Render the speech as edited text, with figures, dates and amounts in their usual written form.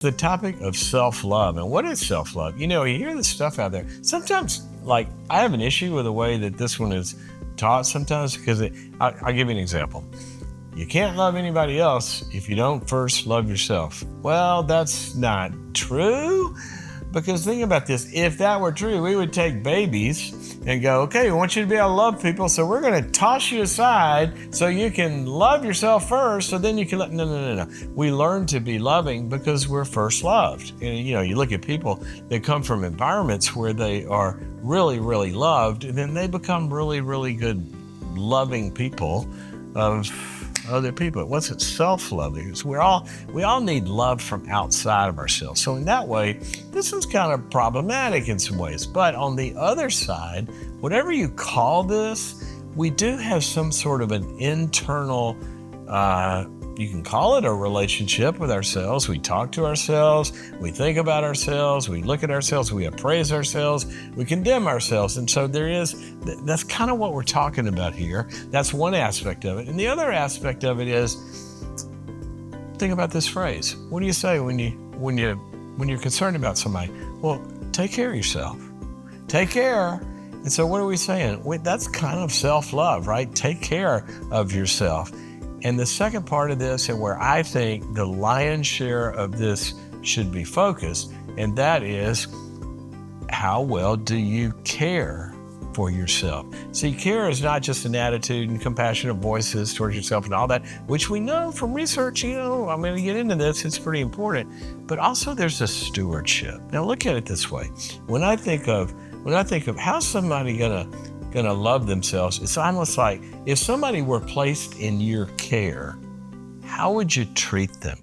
The topic of self-love. And what is self-love? You hear this stuff out there. Sometimes, like, I have an issue with the way that this one is taught sometimes because I'll give you an example. You can't love anybody else if you don't first love yourself. Well, that's not true. Because think about this, if that were true, we would take babies and go, okay, we want you to be able to love people, so we're going to toss you aside so you can love yourself first, so then you can no. We learn to be loving because we're first loved. And you look at people that come from environments where they are really, really loved, and then they become really, really good loving people of other people. What's it? Self-loving. It's we all need love from outside of ourselves. So in that way, this is kind of problematic in some ways. But on the other side, whatever you call this, we do have some sort of an internal, you can call it a relationship with ourselves. We talk to ourselves, we think about ourselves, we look at ourselves, we appraise ourselves, we condemn ourselves. And so that's kind of what we're talking about here. That's one aspect of it. And the other aspect of it is, think about this phrase. What do you say when you're concerned about somebody? Well, take care of yourself. Take care. And so what are we saying? That's kind of self-love, right? Take care of yourself. And the second part of this, and where I think the lion's share of this should be focused, and that is, how well do you care for yourself? See, care is not just an attitude and compassionate voices towards yourself and all that, which we know from research, I'm going to get into this, it's pretty important, but also there's a stewardship. Now look at it this way. When I think of how's somebody gonna love themselves, it's almost like if somebody were placed in your care, how would you treat them?